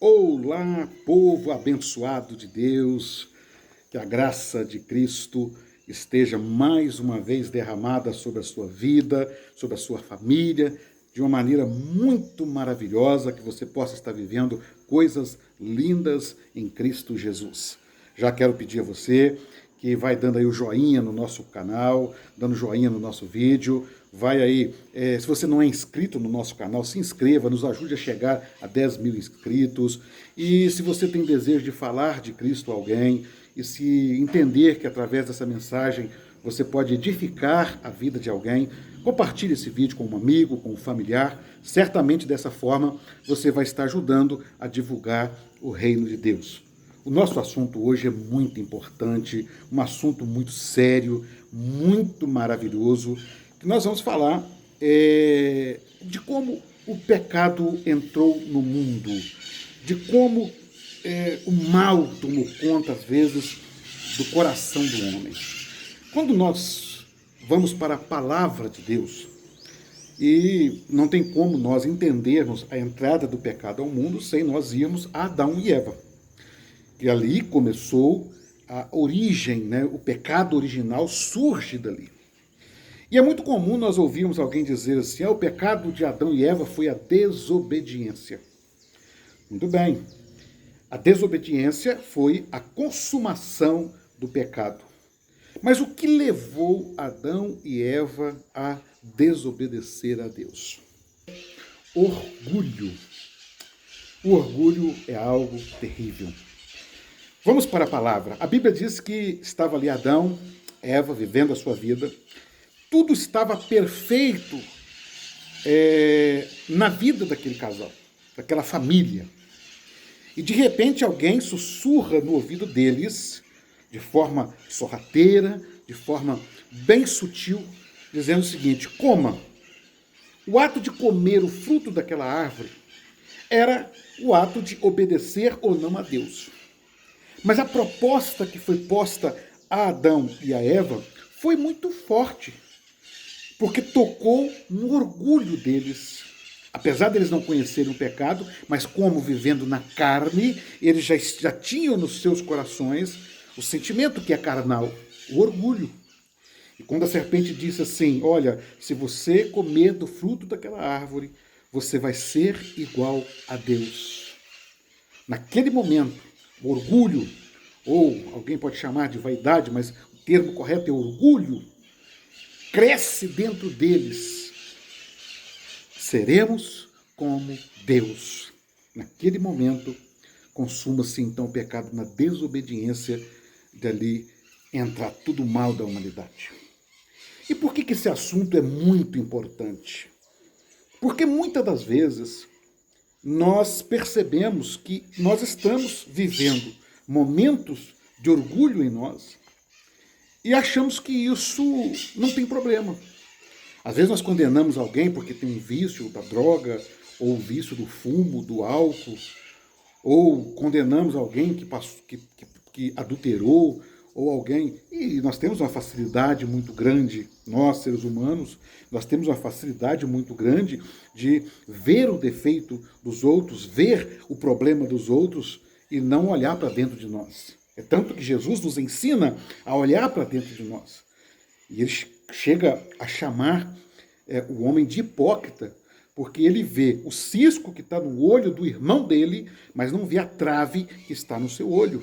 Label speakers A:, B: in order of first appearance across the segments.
A: Olá, povo abençoado de Deus, que a graça de Cristo esteja mais uma vez derramada sobre a sua vida, sobre a sua família, de uma maneira muito maravilhosa, que você possa estar vivendo coisas lindas em Cristo Jesus. Já quero pedir a você que vai dando aí o joinha no nosso canal, dando joinha no nosso vídeo, vai aí, se você não é inscrito no nosso canal, se inscreva, nos ajude a chegar a 10 mil inscritos. E se você tem desejo de falar de Cristo a alguém, e se entender que através dessa mensagem você pode edificar a vida de alguém, compartilhe esse vídeo com um amigo, com um familiar. Certamente dessa forma você vai estar ajudando a divulgar o reino de Deus. O nosso assunto hoje é muito importante, um assunto muito sério, muito maravilhoso, que nós vamos falar de como o pecado entrou no mundo, de como o mal tomou conta, às vezes, do coração do homem. Quando nós vamos para a palavra de Deus, e não tem como nós entendermos a entrada do pecado ao mundo sem nós irmos a Adão e Eva. E ali começou a origem, né? O pecado original surge dali. E é muito comum nós ouvirmos alguém dizer assim, o pecado de Adão e Eva foi a desobediência. Muito bem. A desobediência foi a consumação do pecado. Mas o que levou Adão e Eva a desobedecer a Deus? Orgulho. O orgulho é algo terrível. Vamos para a palavra. A Bíblia diz que estava ali Adão, Eva, vivendo a sua vida. Tudo estava perfeito na vida daquele casal, daquela família. E de repente alguém sussurra no ouvido deles, de forma sorrateira, de forma bem sutil, dizendo o seguinte: coma. O ato de comer o fruto daquela árvore era o ato de obedecer ou não a Deus. Mas a proposta que foi posta a Adão e a Eva foi muito forte, porque tocou no orgulho deles. Apesar deles não conhecerem o pecado, mas como vivendo na carne, eles já tinham nos seus corações o sentimento que é carnal, o orgulho. E quando a serpente disse assim, olha, se você comer do fruto daquela árvore, você vai ser igual a Deus. Naquele momento, o orgulho, ou alguém pode chamar de vaidade, mas o termo correto é orgulho, cresce dentro deles. Seremos como Deus. Naquele momento, consuma-se então o pecado na desobediência, dali entra tudo o mal da humanidade. E por que esse assunto é muito importante? Porque muitas das vezes nós percebemos que nós estamos vivendo momentos de orgulho em nós e achamos que isso não tem problema. Às vezes nós condenamos alguém porque tem um vício da droga, ou o vício do fumo, do álcool, ou condenamos alguém que adulterou, ou alguém... E nós temos uma facilidade muito grande, nós seres humanos, nós temos uma facilidade muito grande de ver o defeito dos outros, ver o problema dos outros e não olhar para dentro de nós. É tanto que Jesus nos ensina a olhar para dentro de nós. E ele chega a chamar o homem de hipócrita, porque ele vê o cisco que está no olho do irmão dele, mas não vê a trave que está no seu olho.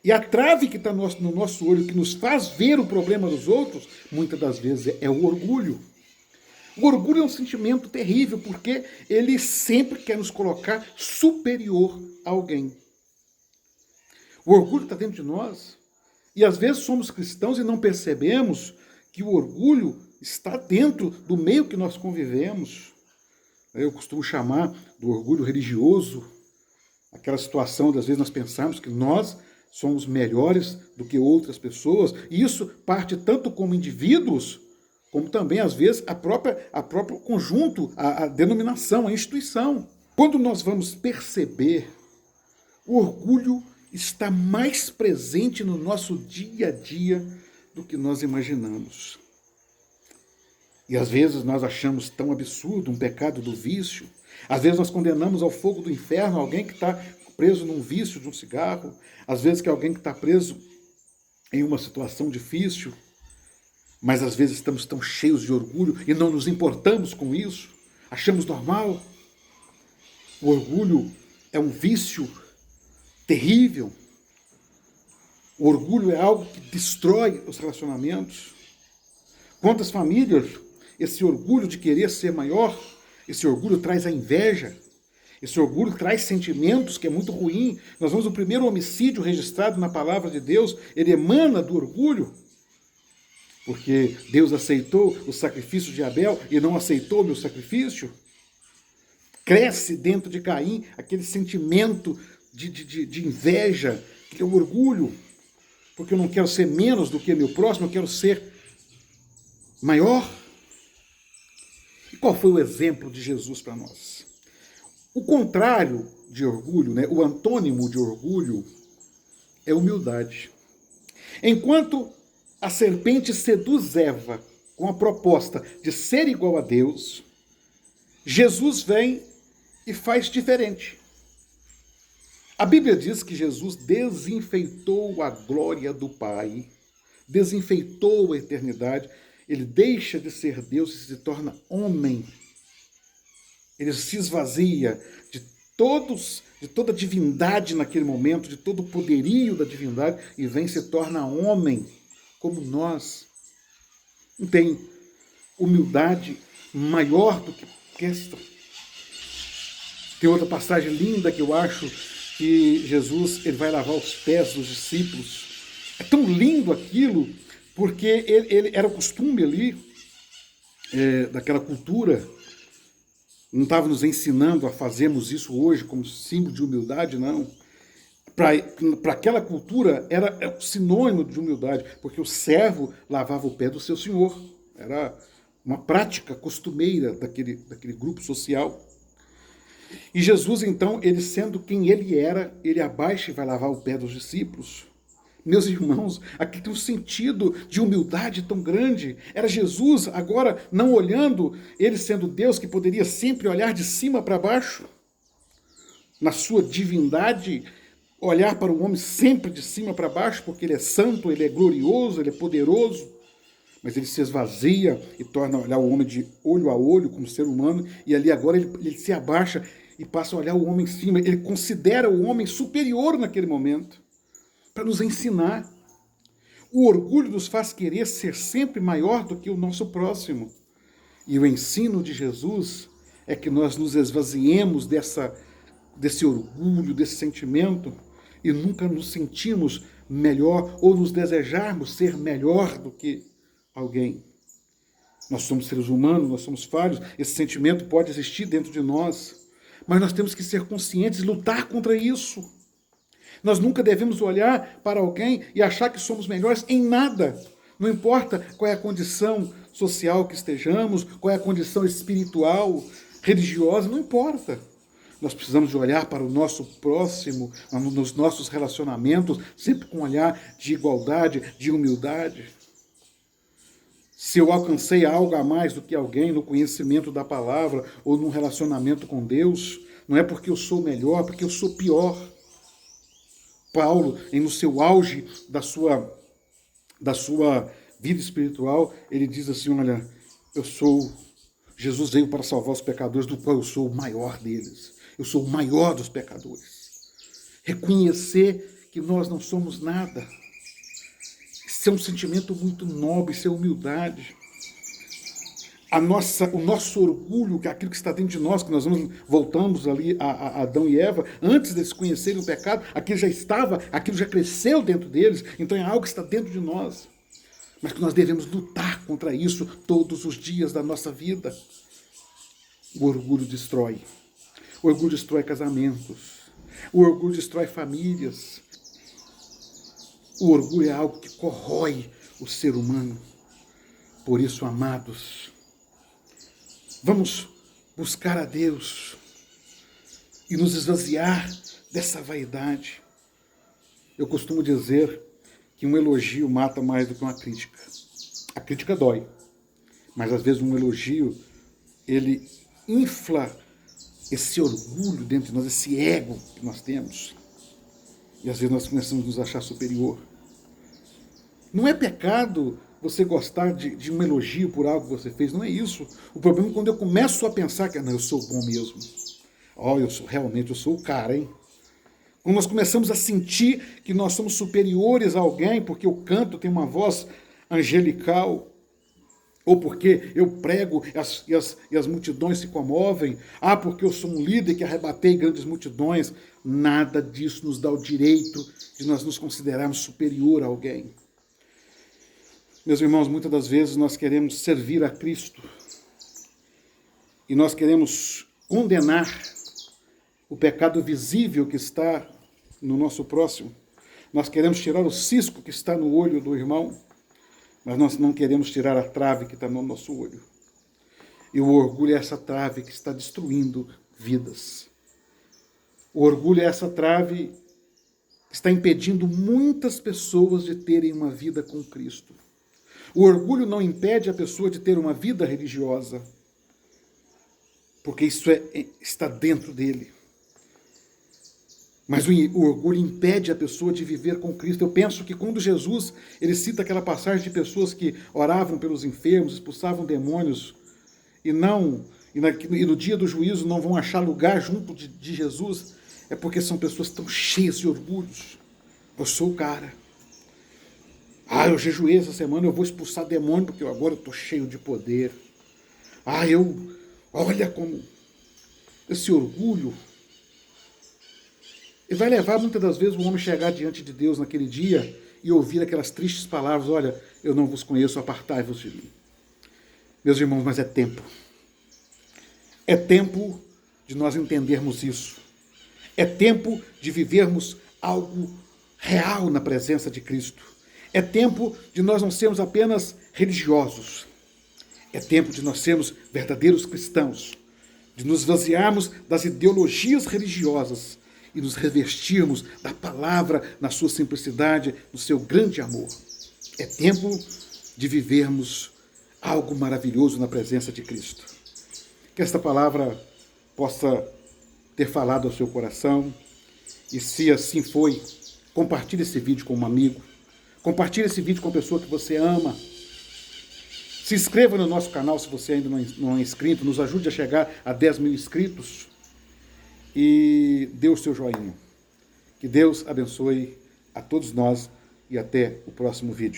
A: E a trave que está no nosso olho, que nos faz ver o problema dos outros, muitas das vezes é o orgulho. O orgulho é um sentimento terrível, porque ele sempre quer nos colocar superior a alguém. O orgulho está dentro de nós. E às vezes somos cristãos e não percebemos que o orgulho está dentro do meio que nós convivemos. Eu costumo chamar do orgulho religioso, aquela situação de às vezes nós pensamos que nós somos melhores do que outras pessoas, e isso parte tanto como indivíduos, como também às vezes a próprio conjunto, a denominação, a instituição. Quando nós vamos perceber, o orgulho está mais presente no nosso dia a dia do que nós imaginamos. E às vezes nós achamos tão absurdo um pecado do vício. Às vezes nós condenamos ao fogo do inferno alguém que está preso num vício de um cigarro, às vezes que alguém que está preso em uma situação difícil, mas às vezes estamos tão cheios de orgulho e não nos importamos com isso, achamos normal. O orgulho é um vício terrível. O orgulho é algo que destrói os relacionamentos. Quantas famílias, esse orgulho de querer ser maior, esse orgulho traz a inveja, esse orgulho traz sentimentos que é muito ruim. Nós vemos o primeiro homicídio registrado na palavra de Deus, ele emana do orgulho, porque Deus aceitou o sacrifício de Abel e não aceitou o meu sacrifício. Cresce dentro de Caim aquele sentimento de inveja, que é o orgulho, porque eu não quero ser menos do que meu próximo, eu quero ser maior. E qual foi o exemplo de Jesus para nós? O contrário de orgulho, né, o antônimo de orgulho, é humildade. Enquanto a serpente seduz Eva com a proposta de ser igual a Deus, Jesus vem e faz diferente. A Bíblia diz que Jesus desenfeitou a glória do Pai, desenfeitou a eternidade, ele deixa de ser Deus e se torna homem. Ele se esvazia de toda a divindade naquele momento, de todo o poderio da divindade, e vem e se torna homem, como nós. Não tem humildade maior do que esta. Tem outra passagem linda que eu acho que Jesus ele vai lavar os pés dos discípulos. É tão lindo aquilo, porque ele era o costume ali, daquela cultura. Não estava nos ensinando a fazermos isso hoje como símbolo de humildade, não. Para aquela cultura era sinônimo de humildade, porque o servo lavava o pé do seu senhor. Era uma prática costumeira daquele grupo social. E Jesus, então, ele sendo quem ele era, ele abaixa e vai lavar o pé dos discípulos. Meus irmãos, aqui tem um sentido de humildade tão grande. Era Jesus, agora, não olhando, ele sendo Deus, que poderia sempre olhar de cima para baixo, na sua divindade, olhar para o homem sempre de cima para baixo, porque ele é santo, ele é glorioso, ele é poderoso. Mas ele se esvazia e torna a olhar o homem de olho a olho, como ser humano, e ali agora ele se abaixa e passa a olhar o homem em cima. Ele considera o homem superior naquele momento, para nos ensinar. O orgulho nos faz querer ser sempre maior do que o nosso próximo. E o ensino de Jesus é que nós nos esvaziemos desse orgulho, desse sentimento, e nunca nos sentimos melhor ou nos desejarmos ser melhor do que alguém. Nós somos seres humanos, nós somos falhos, esse sentimento pode existir dentro de nós, mas nós temos que ser conscientes e lutar contra isso. Nós nunca devemos olhar para alguém e achar que somos melhores em nada. Não importa qual é a condição social que estejamos, qual é a condição espiritual, religiosa, não importa. Nós precisamos de olhar para o nosso próximo, nos nossos relacionamentos, sempre com um olhar de igualdade, de humildade. Se eu alcancei algo a mais do que alguém no conhecimento da palavra ou num relacionamento com Deus, não é porque eu sou melhor, porque eu sou pior. Paulo, no seu auge da sua vida espiritual, ele diz assim, olha, Jesus veio para salvar os pecadores, do qual eu sou o maior deles. Eu sou o maior dos pecadores. Reconhecer que nós não somos nada. Isso é um sentimento muito nobre, isso é humildade. O nosso orgulho, aquilo que está dentro de nós, que nós voltamos ali a Adão e Eva, antes deles conhecerem o pecado, aquilo já cresceu dentro deles, então é algo que está dentro de nós. Mas que nós devemos lutar contra isso todos os dias da nossa vida. O orgulho destrói. O orgulho destrói casamentos. O orgulho destrói famílias. O orgulho é algo que corrói o ser humano. Por isso, amados, vamos buscar a Deus e nos esvaziar dessa vaidade. Eu costumo dizer que um elogio mata mais do que uma crítica. A crítica dói, mas às vezes um elogio, ele infla esse orgulho dentro de nós, esse ego que nós temos. E às vezes nós começamos a nos achar superior. Não é pecado você gostar de um elogio por algo que você fez, não é isso. O problema é quando eu começo a pensar que não, eu sou bom mesmo. Eu sou o cara, hein? Quando nós começamos a sentir que nós somos superiores a alguém, porque eu canto, tenho uma voz angelical, ou porque eu prego e as multidões se comovem, porque eu sou um líder que arrebatei grandes multidões, nada disso nos dá o direito de nós nos considerarmos superior a alguém. Meus irmãos, muitas das vezes nós queremos servir a Cristo e nós queremos condenar o pecado visível que está no nosso próximo. Nós queremos tirar o cisco que está no olho do irmão, mas nós não queremos tirar a trave que está no nosso olho. E o orgulho é essa trave que está destruindo vidas. O orgulho é essa trave que está impedindo muitas pessoas de terem uma vida com Cristo. O orgulho não impede a pessoa de ter uma vida religiosa, porque isso está dentro dele. Mas o orgulho impede a pessoa de viver com Cristo. Eu penso que quando Jesus ele cita aquela passagem de pessoas que oravam pelos enfermos, expulsavam demônios, e no dia do juízo não vão achar lugar junto de Jesus, é porque são pessoas tão cheias de orgulhos. Eu sou o cara. Eu jejuei essa semana, eu vou expulsar demônio, porque agora eu estou cheio de poder. Olha como esse orgulho, e vai levar muitas das vezes o homem chegar diante de Deus naquele dia e ouvir aquelas tristes palavras, olha, eu não vos conheço, apartai-vos de mim. Meus irmãos, mas é tempo. É tempo de nós entendermos isso. É tempo de vivermos algo real na presença de Cristo. É tempo de nós não sermos apenas religiosos. É tempo de nós sermos verdadeiros cristãos, de nos esvaziarmos das ideologias religiosas e nos revestirmos da palavra na sua simplicidade, no seu grande amor. É tempo de vivermos algo maravilhoso na presença de Cristo. Que esta palavra possa ter falado ao seu coração, e se assim foi, compartilhe esse vídeo com um amigo, compartilhe esse vídeo com a pessoa que você ama. Se inscreva no nosso canal se você ainda não é inscrito, nos ajude a chegar a 10 mil inscritos e dê o seu joinha. Que Deus abençoe a todos nós e até o próximo vídeo.